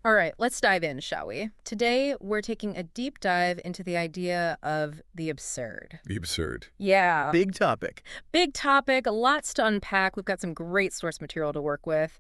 All right, let's dive in, shall we? Today, we're taking a deep dive into the idea of the absurd. The absurd. Yeah, Big topic. big topic, lots to unpack. We've got some great source material to work with.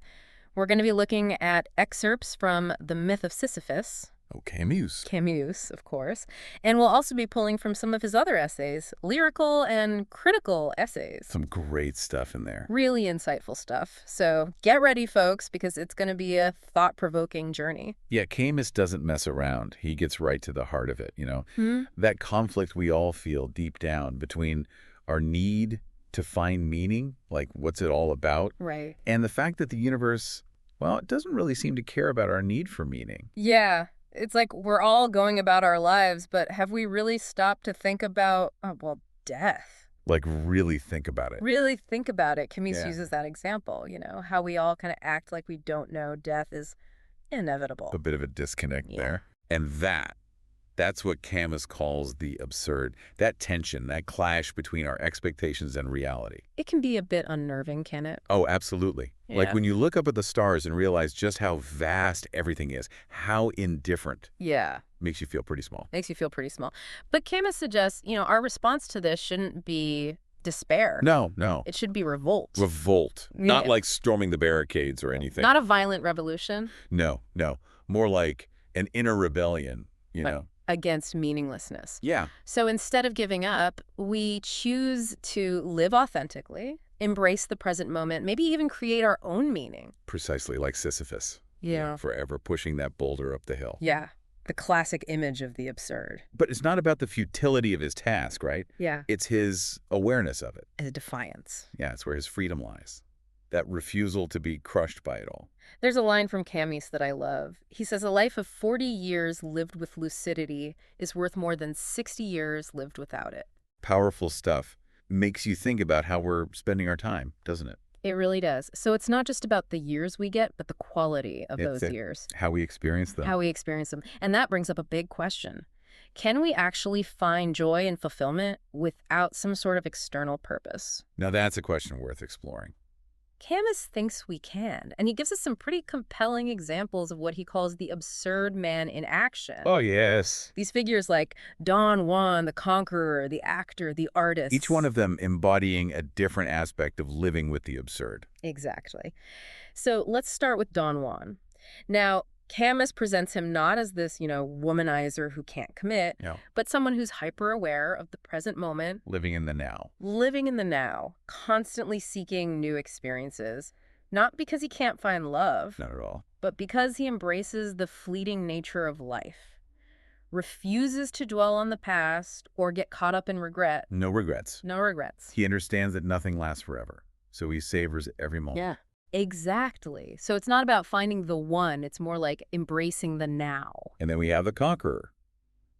We're going to be looking at excerpts from The Myth of Sisyphus, Oh, Camus. Camus, of course, and we'll also be pulling from some of his other essays, lyrical and critical essays. Some great stuff in there. Really insightful stuff. So get ready, folks, because it's going to be a thought-provoking journey. Yeah, Camus doesn't mess around. He gets right to the heart of it, Hmm? That conflict we all feel deep down between our need to find meaning, like what's it all about, Right. and the fact that the universe, well, it doesn't really seem to care about our need for meaning. Yeah. It's like we're all going about our lives, but have we really stopped to think about, death? Like, really think about it. Really think about it. Camus Yeah. uses that example, how we all kind of act like we don't know death is inevitable. A bit of a disconnect Yeah. there. And that's what Camus calls the absurd. That tension, that clash between our expectations and reality. It can be a bit unnerving, can it? Oh, absolutely. Like Yeah. when you look up at the stars and realize just how vast everything is, how indifferent, Yeah. makes you feel pretty small. Makes you feel pretty small. But Camus suggests, our response to this shouldn't be despair. No, no. It should be revolt. Revolt. Not Yeah. like storming the barricades or anything. Not a violent revolution. No, no. More like an inner rebellion, But against meaninglessness. Yeah. So instead of giving up, we choose to live authentically, embrace the present moment, maybe even create our own meaning. Precisely like Sisyphus. Yeah. Forever pushing that boulder up the hill. Yeah. The classic image of the absurd. But it's not about the futility of his task, right? Yeah. It's his awareness of it. As a defiance. Yeah, it's where his freedom lies. That refusal to be crushed by it all. There's a line from Camus that I love. He says, a life of 40 years lived with lucidity is worth more than 60 years lived without it. Powerful stuff. Makes you think about how we're spending our time, doesn't it? It really does. So it's not just about the years we get, but the quality of It's those years. how we experience them. How we experience them. And that brings up a big question. Can we actually find joy and fulfillment without some sort of external purpose? Now that's a question worth exploring. Camus thinks we can, and he gives us some pretty compelling examples of what he calls the absurd man in action. Oh, yes. These figures like Don Juan, the conqueror, the actor, the artist. Each one of them embodying a different aspect of living with the absurd. Exactly. So let's start with Don Juan. Now, Camus presents him not as this, womanizer who can't commit, Yeah. but someone who's hyper-aware of the present moment, Living in the now. living in the now, constantly seeking new experiences, not because he can't find love, Not at all. but because he embraces the fleeting nature of life, refuses to dwell on the past or get caught up in regret. No regrets. No regrets. He understands that nothing lasts forever, so he savors every moment. Yeah. Exactly. So it's not about finding the one, it's more like embracing the now. And then we have the conqueror.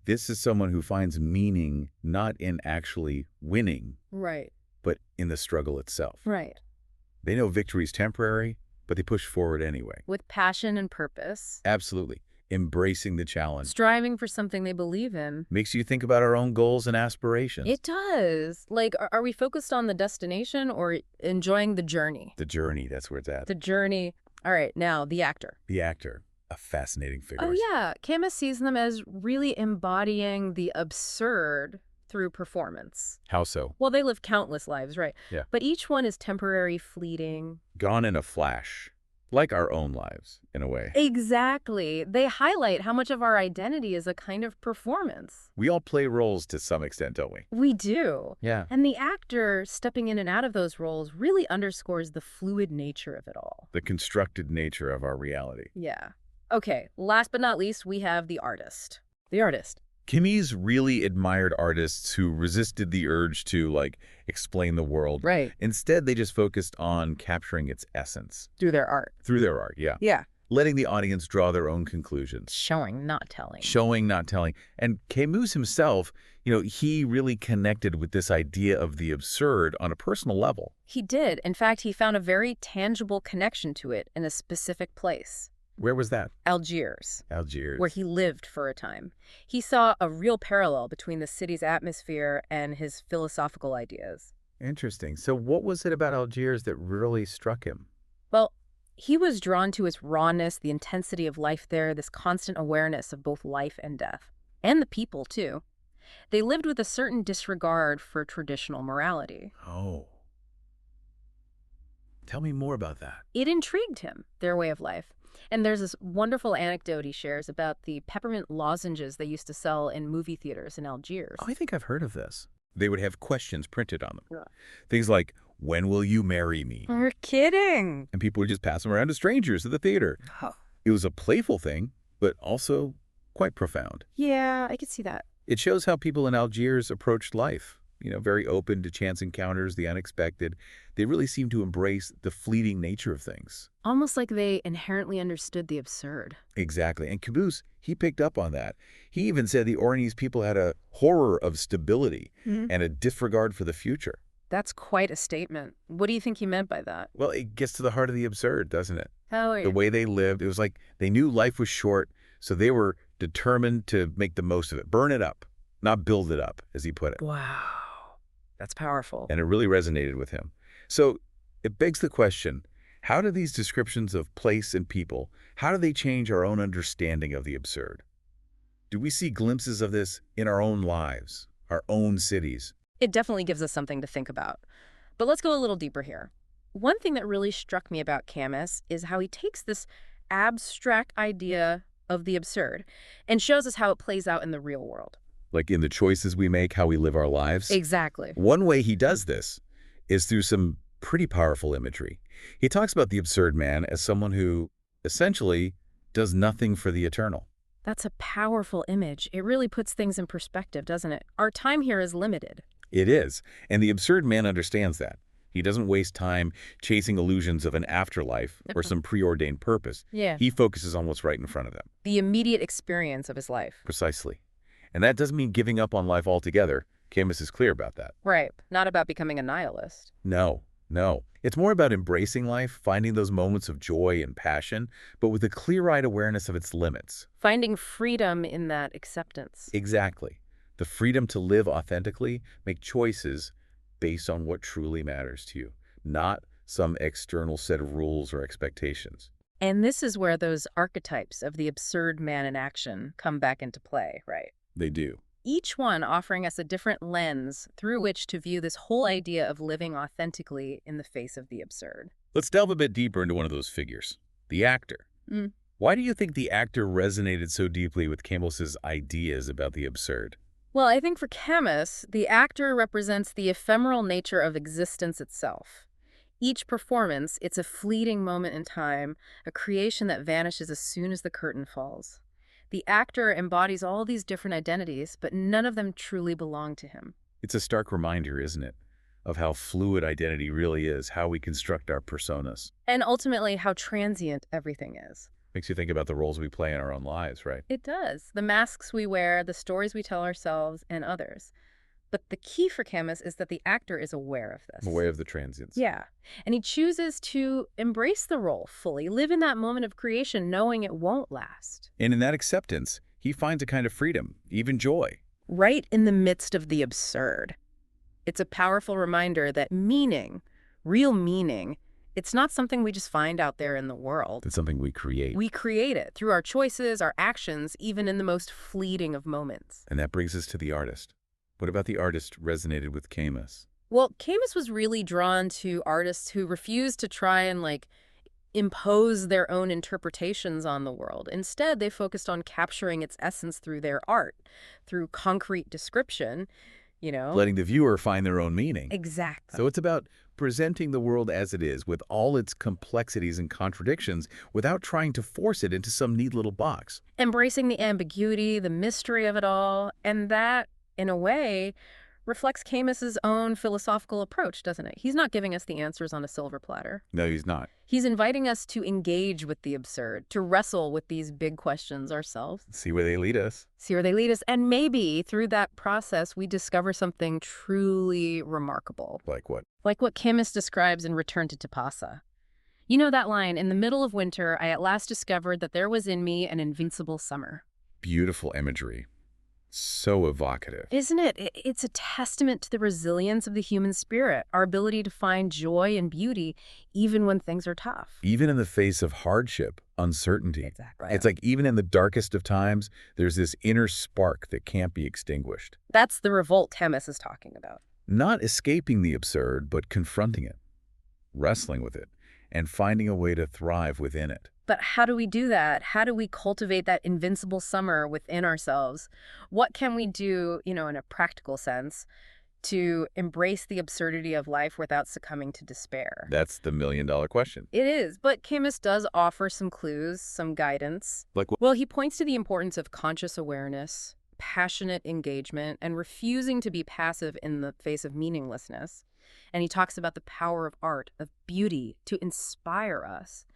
This is someone who finds meaning not in actually winning, Right. but in the struggle itself. Right. They know victory is temporary, but they push forward anyway. With passion and purpose. Absolutely. Embracing the challenge. Striving for something they believe in. Makes you think about our own goals and aspirations. It does. Like, are we focused on the destination or enjoying the journey? The journey, that's where it's at. The journey. All right, now, the actor. The actor, a fascinating figure. Oh, yeah. Camus sees them as really embodying the absurd through performance. How so? Well, they live countless lives, right? Yeah. But each one is temporary, fleeting. Gone in a flash. Like our own lives, in a way. Exactly. They highlight how much of our identity is a kind of performance. We all play roles to some extent, don't we? We do. Yeah. And the actor stepping in and out of those roles really underscores the fluid nature of it all. The constructed nature of our reality. Yeah. Okay, last but not least, we have the artist. The artist. Camus really admired artists who resisted the urge to, explain the world. Right. Instead, they just focused on capturing its essence. Through their art. Through their art, yeah. Yeah. Letting the audience draw their own conclusions. Showing, not telling. Showing, not telling. And Camus himself, he really connected with this idea of the absurd on a personal level. He did. In fact, he found a very tangible connection to it in a specific place. Where was that? Algiers. Algiers. Where he lived for a time. He saw a real parallel between the city's atmosphere and his philosophical ideas. Interesting. So what was it about Algiers that really struck him? Well, He was drawn to its rawness, the intensity of life there, this constant awareness of both life and death. And the people, too. They lived with a certain disregard for traditional morality. Oh, tell me more about that. It intrigued him, their way of life. And there's this wonderful anecdote he shares about the peppermint lozenges they used to sell in movie theaters in Oh, Algiers. I think I've heard of this. They would have questions printed on them. Yeah. Things like, when will you marry me? You're kidding. And people would just pass them around to strangers at the theater. Oh. It was a playful thing, but also quite profound. Yeah, I could see that. It shows how people in Algiers approached life, very open to chance encounters, the unexpected. They really seemed to embrace the fleeting nature of things. Almost like they inherently understood the absurd. Exactly. And Camus, he picked up on that. He even said the Ornese people had a horror of stability and a disregard for the future. That's quite a statement. What do you think he meant by that? Well, it gets to the heart of the absurd, doesn't it? Oh, yeah. The way they lived, it was like they knew life was short, so they were determined to make the most of it. Burn it up, not build it up, as he put it. Wow. That's powerful. And it really resonated with him. So it begs the question, how do these descriptions of place and people, how do they change our own understanding of the absurd? Do we see glimpses of this in our own lives, our own cities? It definitely gives us something to think about. But let's go a little deeper here. One thing that really struck me about Camus is how he takes this abstract idea of the absurd and shows us how it plays out in the real world. Like in the choices we make, how we live our lives? Exactly. One way he does this is through some pretty powerful imagery. He talks about the absurd man as someone who essentially does nothing for the eternal. That's a powerful image. It really puts things in perspective, doesn't it? Our time here is limited. It is, and the absurd man understands that. He doesn't waste time chasing illusions of an afterlife or some preordained purpose. Yeah. He focuses on what's right in front of them. The immediate experience of his life. Precisely. And that doesn't mean giving up on life altogether. Camus is clear about that. Right. Not about becoming a nihilist. No, no. It's more about embracing life, finding those moments of joy and passion, but with a clear-eyed awareness of its limits. Finding freedom in that acceptance. Exactly. The freedom to live authentically, make choices based on what truly matters to you, not some external set of rules or expectations. And this is where those archetypes of the absurd man in action come back into play, right? They do. Each one offering us a different lens through which to view this whole idea of living authentically in the face of the absurd. Let's delve a bit deeper into one of those figures, the actor. Why do you think the actor resonated so deeply with Camus's ideas about the absurd? Well, I think for Camus, the actor represents the ephemeral nature of existence itself. Each performance, it's a fleeting moment in time, a creation that vanishes as soon as the curtain falls. The actor embodies all these different identities, but none of them truly belong to him. It's a stark reminder, isn't it, of how fluid identity really is, how we construct our personas. And ultimately, how transient everything is. Makes you think about the roles we play in our own lives, right? It does. The masks we wear, the stories we tell ourselves and others. But the key for Camus is that the actor is aware of this. Aware of the transience. Yeah. And he chooses to embrace the role fully, live in that moment of creation knowing it won't last. And in that acceptance, he finds a kind of freedom, even joy. Right in the midst of the absurd. It's a powerful reminder that meaning, real meaning, it's not something we just find out there in the world. It's something we create. We create it through our choices, our actions, even in the most fleeting of moments. And that brings us to the artist. What about the artist resonated with Camus? Well, Camus was really drawn to artists who refused to try and, impose their own interpretations on the world. Instead, they focused on capturing its essence through their art, through concrete description, Letting the viewer find their own meaning. Exactly. So it's about presenting the world as it is, with all its complexities and contradictions, without trying to force it into some neat little box. Embracing the ambiguity, the mystery of it all, and that, in a way, reflects Camus's own philosophical approach, doesn't it? He's not giving us the answers on a silver platter. No, he's not. He's inviting us to engage with the absurd, to wrestle with these big questions ourselves. See where they lead us. See where they lead us. And maybe through that process, we discover something truly remarkable. Like what? Like what Camus describes in Return to Tipasa. You know that line, in the middle of winter, I at last discovered that there was in me an invincible summer. Beautiful imagery. So evocative. Isn't it? It's a testament to the resilience of the human spirit, our ability to find joy and beauty even when things are tough. Even in the face of hardship, uncertainty. Exactly. It's like even in the darkest of times, there's this inner spark that can't be extinguished. That's the revolt Camus is talking about. Not escaping the absurd, but confronting it, wrestling with it, and finding a way to thrive within it. But how do we do that? How do we cultivate that invincible summer within ourselves? What can we do, in a practical sense, to embrace the absurdity of life without succumbing to despair? That's the million-dollar question. It is, but Camus does offer some clues, some guidance. Like, Well, he points to the importance of conscious awareness, passionate engagement, and refusing to be passive in the face of meaninglessness. And he talks about the power of art, of beauty, to inspire us,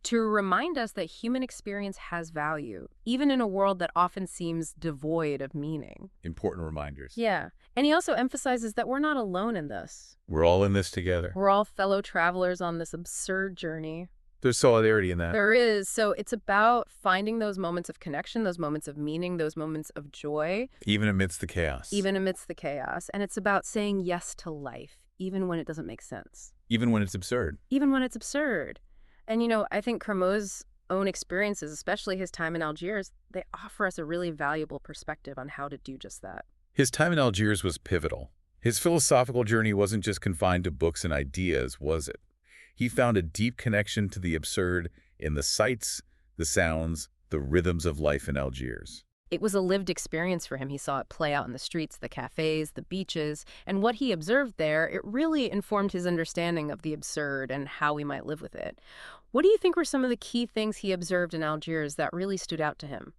to remind us that human experience has value, even in a world that often seems devoid of meaning. important reminders. Yeah, and he also emphasizes that we're not alone in this. We're all in this together. We're all fellow travelers on this absurd journey. There's solidarity in that. There is. So it's about finding those moments of connection, those moments of meaning, those moments of joy, Even amidst the chaos. even amidst the chaos. And it's about saying yes to life, even when it doesn't make sense, Even when it's absurd. even when it's absurd. And, I think Camus' own experiences, especially his time in Algiers, they offer us a really valuable perspective on how to do just that. His time in Algiers was pivotal. His philosophical journey wasn't just confined to books and ideas, was it? He found a deep connection to the absurd in the sights, the sounds, the rhythms of life in Algiers. It was a lived experience for him. He saw it play out in the streets, the cafes, the beaches, and what he observed there, it really informed his understanding of the absurd and how we might live with it. What do you think were some of the key things he observed in Algiers that really stood out to him?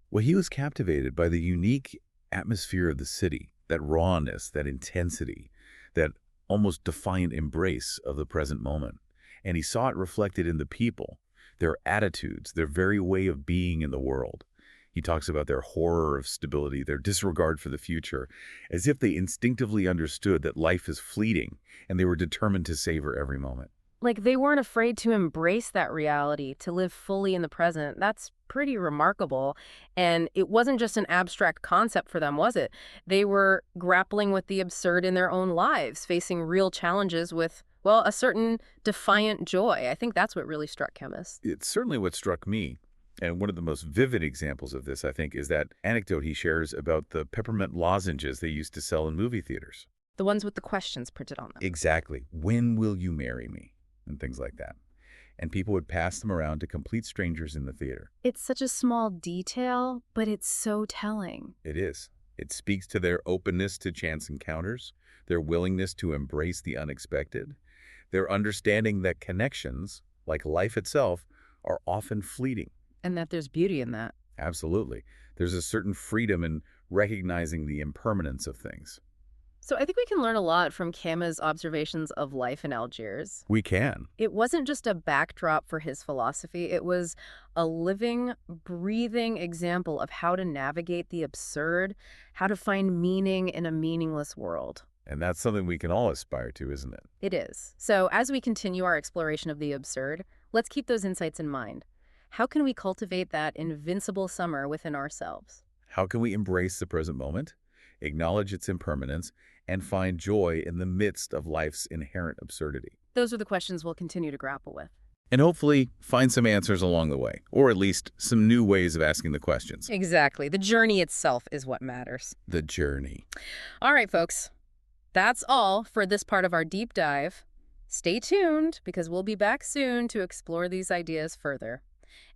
Well, he was captivated by the unique atmosphere of the city, that rawness, that intensity, that almost defiant embrace of the present moment. And he saw it reflected in the people, their attitudes, their very way of being in the world. He talks about their horror of stability, their disregard for the future, as if they instinctively understood that life is fleeting and they were determined to savor every moment. Like they weren't afraid to embrace that reality, to live fully in the present. That's pretty remarkable. And it wasn't just an abstract concept for them, was it? They were grappling with the absurd in their own lives, facing real challenges with, well, a certain defiant joy. I think that's what really struck Camus. It's certainly what struck me. And one of the most vivid examples of this, I think, is that anecdote he shares about the peppermint lozenges they used to sell in movie theaters. The ones with the questions printed on them. Exactly. When will you marry me? And things like that. And people would pass them around to complete strangers in the theater. It's such a small detail, but it's so telling. It is. It speaks to their openness to chance encounters, their willingness to embrace the unexpected, their understanding that connections, like life itself, are often fleeting. And that there's beauty in that. Absolutely. There's a certain freedom in recognizing the impermanence of things. So I think we can learn a lot from Camus' observations of life in Algiers. We can. It wasn't just a backdrop for his philosophy. It was a living, breathing example of how to navigate the absurd, how to find meaning in a meaningless world. And that's something we can all aspire to, isn't it? It is. So as we continue our exploration of the absurd, let's keep those insights in mind. How can we cultivate that invincible summer within ourselves? How can we embrace the present moment, acknowledge its impermanence, and find joy in the midst of life's inherent absurdity? Those are the questions we'll continue to grapple with. And hopefully find some answers along the way, or at least some new ways of asking the questions. Exactly. The journey itself is what matters. The journey. All right, folks. That's all for this part of our deep dive. Stay tuned because we'll be back soon to explore these ideas further.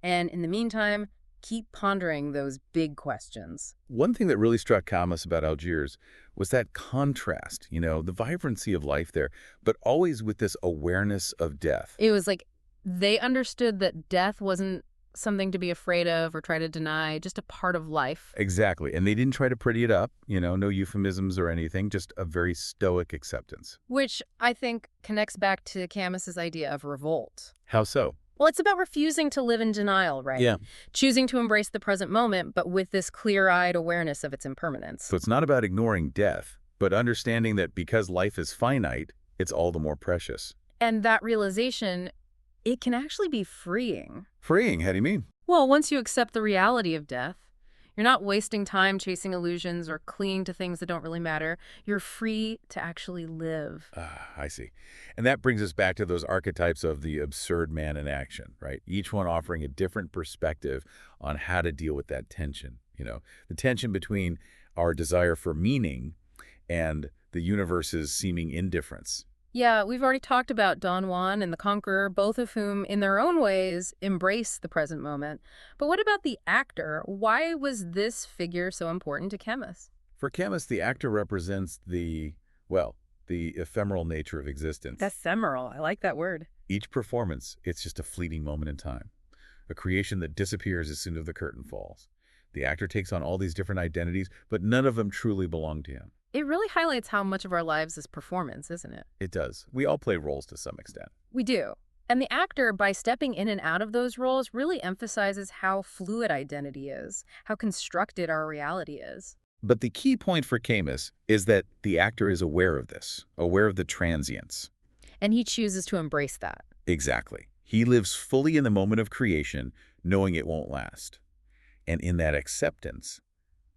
And in the meantime, keep pondering those big questions. One thing that really struck Camus about Algiers was that contrast, the vibrancy of life there, but always with this awareness of death. It was like they understood that death wasn't something to be afraid of or try to deny, just a part of life. Exactly. And they didn't try to pretty it up, no euphemisms or anything, just a very stoic acceptance. Which I think connects back to Camus's idea of revolt. How so? Well, it's about refusing to live in denial, right? Yeah. Choosing to embrace the present moment, but with this clear-eyed awareness of its impermanence. So it's not about ignoring death, but understanding that because life is finite, it's all the more precious. And that realization, it can actually be freeing. Freeing, how do you mean? Well, once you accept the reality of death, You're not wasting time chasing illusions or clinging to things that don't really matter. You're free to actually live. Ah, I see. And that brings us back to those archetypes of the absurd man in action, right? Each one offering a different perspective on how to deal with that tension. The tension between our desire for meaning and the universe's seeming indifference. Yeah, we've already talked about Don Juan and the Conqueror, both of whom, in their own ways, embrace the present moment. But what about the actor? Why was this figure so important to Camus? For Camus, the actor represents the ephemeral nature of existence. Ephemeral. I like that word. Each performance, it's just a fleeting moment in time, a creation that disappears as soon as the curtain falls. The actor takes on all these different identities, but none of them truly belong to him. It really highlights how much of our lives is performance, isn't it? It does. We all play roles to some extent. We do. And the actor, by stepping in and out of those roles, really emphasizes how fluid identity is, how constructed our reality is. But the key point for Camus is that the actor is aware of this, aware of the transience. And he chooses to embrace that. Exactly. He lives fully in the moment of creation, knowing it won't last. And in that acceptance,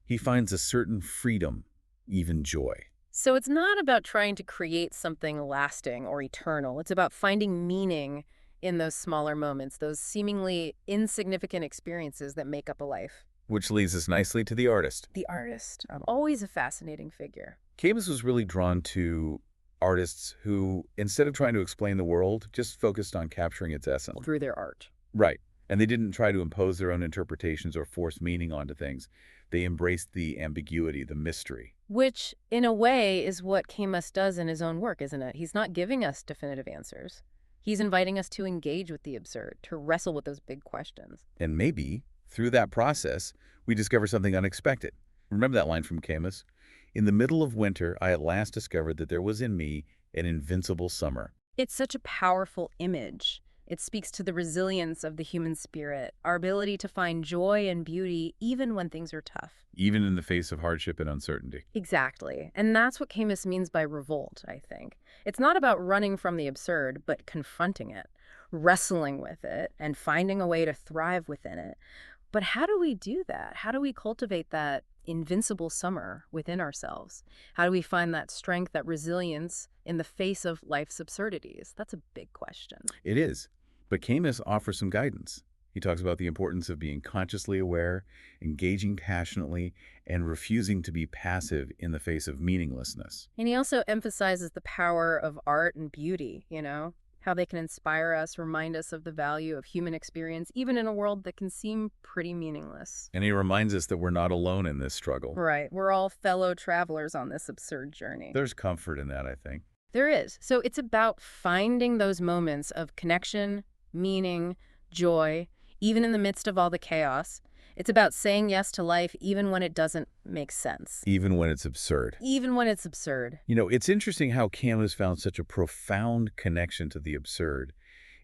he finds a certain freedom, even joy. So it's not about trying to create something lasting or eternal. It's about finding meaning in those smaller moments, those seemingly insignificant experiences that make up a life. Which leads us nicely to the artist. The artist, always a fascinating figure. Camus was really drawn to artists who, instead of trying to explain the world, just focused on capturing its essence. Through their art. Right. And they didn't try to impose their own interpretations or force meaning onto things. They embraced the ambiguity, the mystery. Which, in a way, is what Camus does in his own work, isn't it? He's not giving us definitive answers. He's inviting us to engage with the absurd, to wrestle with those big questions. And maybe, through that process, we discover something unexpected. Remember that line from Camus? In the middle of winter, I at last discovered that there was in me an invincible summer. It's such a powerful image. It speaks to the resilience of the human spirit, our ability to find joy and beauty even when things are tough. Even in the face of hardship and uncertainty. Exactly. And that's what Camus means by revolt, I think. It's not about running from the absurd, but confronting it, wrestling with it, and finding a way to thrive within it. But how do we do that? How do we cultivate that invincible summer within ourselves? How do we find that strength, that resilience in the face of life's absurdities? That's a big question. It is. But Camus offers some guidance. He talks about the importance of being consciously aware, engaging passionately, and refusing to be passive in the face of meaninglessness. And he also emphasizes the power of art and beauty, how they can inspire us, remind us of the value of human experience, even in a world that can seem pretty meaningless. And he reminds us that we're not alone in this struggle. Right. We're all fellow travelers on this absurd journey. There's comfort in that, I think. There is. So it's about finding those moments of connection, meaning, joy, even in the midst of all the chaos. It's about saying yes to life even when it doesn't make sense. Even when it's absurd. Even when it's absurd. It's interesting how Camus found such a profound connection to the absurd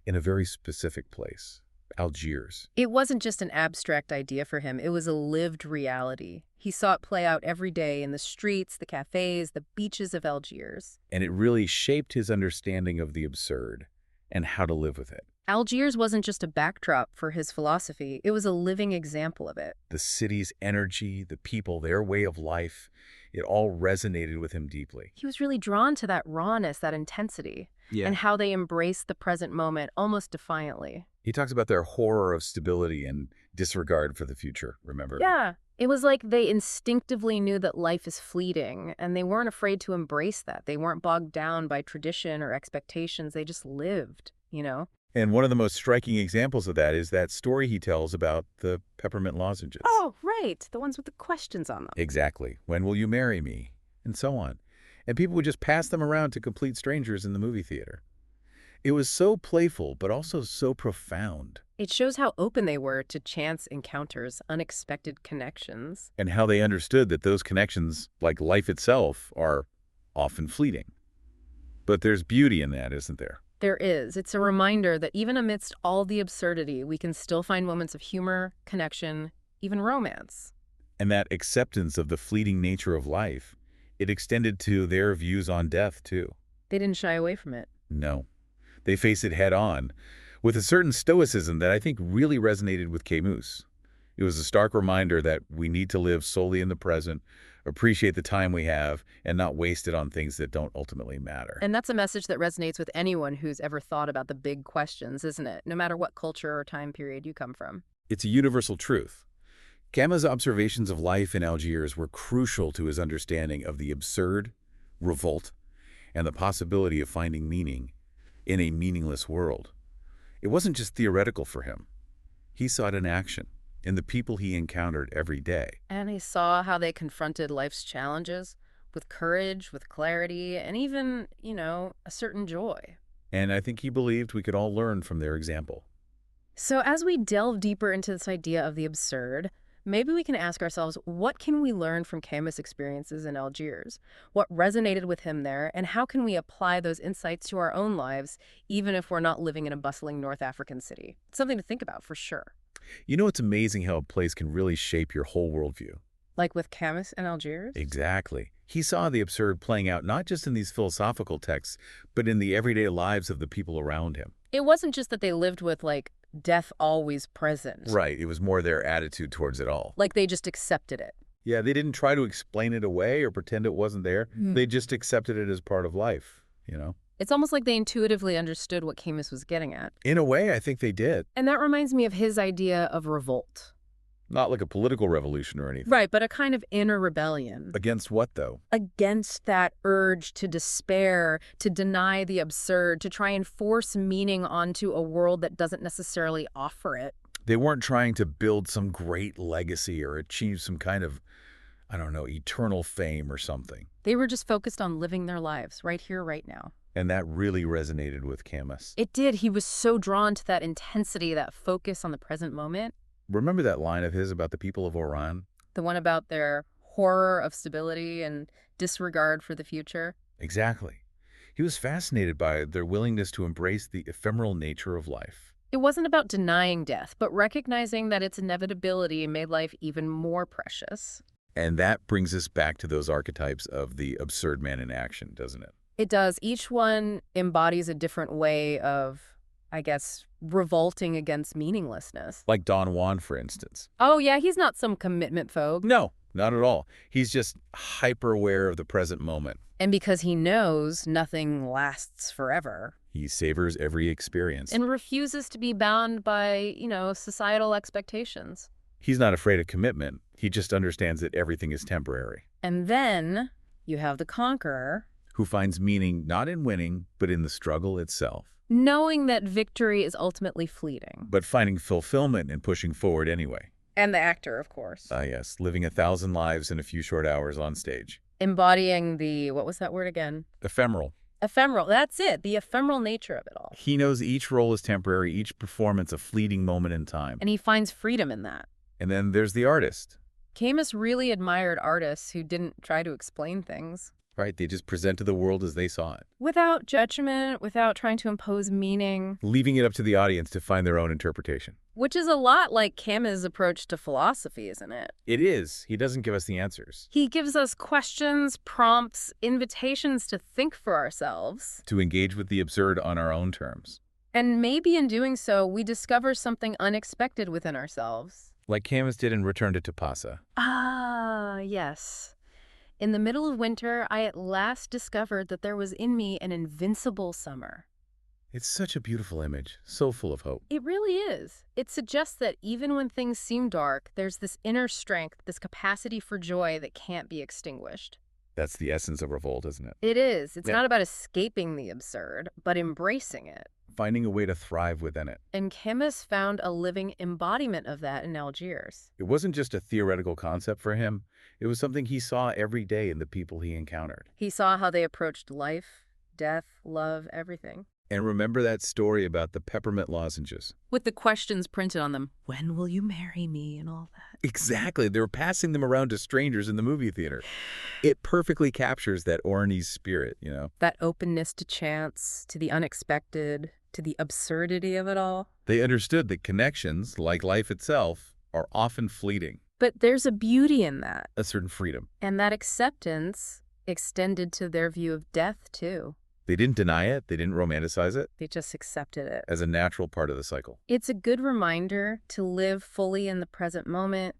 in a very specific place, Algiers. It wasn't just an abstract idea for him. It was a lived reality. He saw it play out every day in the streets, the cafes, the beaches of Algiers. And it really shaped his understanding of the absurd and how to live with it. Algiers wasn't just a backdrop for his philosophy. It was a living example of it. The city's energy, the people, their way of life, it all resonated with him deeply. He was really drawn to that rawness, that intensity, and how they embraced the present moment almost defiantly. He talks about their horror of stability and disregard for the future, remember? Yeah. It was like they instinctively knew that life is fleeting, and they weren't afraid to embrace that. They weren't bogged down by tradition or expectations. They just lived. And one of the most striking examples of that is that story he tells about the peppermint lozenges. Oh, right. The ones with the questions on them. Exactly. When will you marry me? And so on. And people would just pass them around to complete strangers in the movie theater. It was so playful, but also so profound. It shows how open they were to chance encounters, unexpected connections. And how they understood that those connections, like life itself, are often fleeting. But there's beauty in that, isn't there? There is. It's a reminder that even amidst all the absurdity, we can still find moments of humor, connection, even romance. And that acceptance of the fleeting nature of life, it extended to their views on death, too. They didn't shy away from it. No. They face it head on, with a certain stoicism that I think really resonated with Camus. It was a stark reminder that we need to live solely in the present, appreciate the time we have, and not waste it on things that don't ultimately matter. And that's a message that resonates with anyone who's ever thought about the big questions, isn't it? No matter what culture or time period you come from. It's a universal truth. Camus' observations of life in Algiers were crucial to his understanding of the absurd, revolt, and the possibility of finding meaning in a meaningless world. It wasn't just theoretical for him. He saw it in action, in the people he encountered every day. And he saw how they confronted life's challenges with courage, with clarity, and even, a certain joy. And I think he believed we could all learn from their example. So as we delve deeper into this idea of the absurd, maybe we can ask ourselves, what can we learn from Camus' experiences in Algiers? What resonated with him there, and how can we apply those insights to our own lives, even if we're not living in a bustling North African city? It's something to think about for sure. You know, it's amazing how a place can really shape your whole worldview. Like with Camus and Algiers? Exactly. He saw the absurd playing out not just in these philosophical texts, but in the everyday lives of the people around him. It wasn't just that they lived with, death always present. Right. It was more their attitude towards it all. Like they just accepted it. Yeah, they didn't try to explain it away or pretend it wasn't there. They just accepted it as part of life. It's almost like they intuitively understood what Camus was getting at. In a way, I think they did. And that reminds me of his idea of revolt. Not like a political revolution or anything. Right, but a kind of inner rebellion. Against what, though? Against that urge to despair, to deny the absurd, to try and force meaning onto a world that doesn't necessarily offer it. They weren't trying to build some great legacy or achieve some kind of, eternal fame or something. They were just focused on living their lives right here, right now. And that really resonated with Camus. It did. He was so drawn to that intensity, that focus on the present moment. Remember that line of his about the people of Oran? The one about their horror of stability and disregard for the future? Exactly. He was fascinated by their willingness to embrace the ephemeral nature of life. It wasn't about denying death, but recognizing that its inevitability made life even more precious. And that brings us back to those archetypes of the absurd man in action, doesn't it? It does. Each one embodies a different way of, revolting against meaninglessness. Like Don Juan, for instance. Oh, yeah, he's not some commitment phobe. No, not at all. He's just hyper-aware of the present moment. And because he knows nothing lasts forever. He savors every experience. And refuses to be bound by, societal expectations. He's not afraid of commitment. He just understands that everything is temporary. And then you have the conqueror, who finds meaning not in winning, but in the struggle itself. knowing that victory is ultimately fleeting. But finding fulfillment in pushing forward anyway. And the actor, of course. Yes, living 1,000 lives in a few short hours on stage. Embodying the, what was that word again? Ephemeral. Ephemeral. That's it. The ephemeral nature of it all. He knows each role is temporary, each performance a fleeting moment in time. And he finds freedom in that. And then there's the artist. Camus really admired artists who didn't try to explain things. Right, they just present to the world as they saw it. Without judgment, without trying to impose meaning. Leaving it up to the audience to find their own interpretation. Which is a lot like Camus' approach to philosophy, isn't it? It is. He doesn't give us the answers. He gives us questions, prompts, invitations to think for ourselves. To engage with the absurd on our own terms. And maybe in doing so, we discover something unexpected within ourselves. Like Camus did in Return to Tapasa. Ah, yes. In the middle of winter, I at last discovered that there was in me an invincible summer. It's such a beautiful image, so full of hope. It really is. It suggests that even when things seem dark, there's this inner strength, this capacity for joy that can't be extinguished. That's the essence of revolt, isn't it? It is. It's Yeah. not about escaping the absurd, but embracing it. Finding a way to thrive within it. And Camus found a living embodiment of that in Algiers. It wasn't just a theoretical concept for him. It was something he saw every day in the people he encountered. He saw how they approached life, death, love, everything. And remember that story about the peppermint lozenges? With the questions printed on them. When will you marry me and all that? Exactly. They were passing them around to strangers in the movie theater. It perfectly captures that Oranese spirit. That openness to chance, to the unexpected, to the absurdity of it all. They understood that connections, like life itself, are often fleeting. But there's a beauty in that. A certain freedom. And that acceptance extended to their view of death, too. They didn't deny it. They didn't romanticize it They just accepted it. as a natural part of the cycle. It's a good reminder to live fully in the present moment,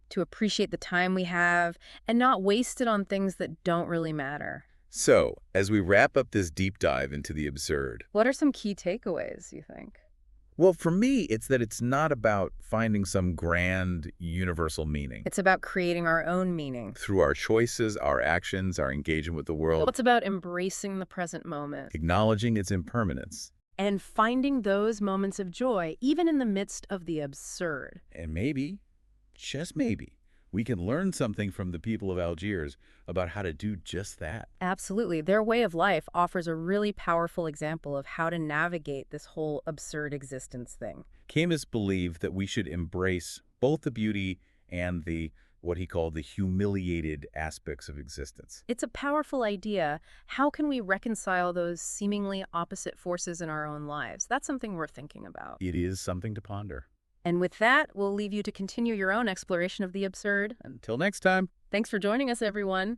to appreciate the time we have, and not waste it on things that don't really matter. So, as we wrap up this deep dive into the absurd, What are some key takeaways, you think? well, for me, it's that it's not about finding some grand universal meaning. It's about creating our own meaning. Through our choices, our actions, our engagement with the world, It's about embracing the present moment acknowledging its impermanence, and finding those moments of joy, even in the midst of the absurd. and maybe, just maybe, we can learn something from the people of Algiers about how to do just that. Absolutely. Their way of life offers a really powerful example of how to navigate this whole absurd existence thing. Camus believed that we should embrace both the beauty and what he called the humiliated aspects of existence. It's a powerful idea. How can we reconcile those seemingly opposite forces in our own lives? That's something we're thinking about. It is something to ponder. And with that, we'll leave you to continue your own exploration of the absurd. Until next time. Thanks for joining us, everyone.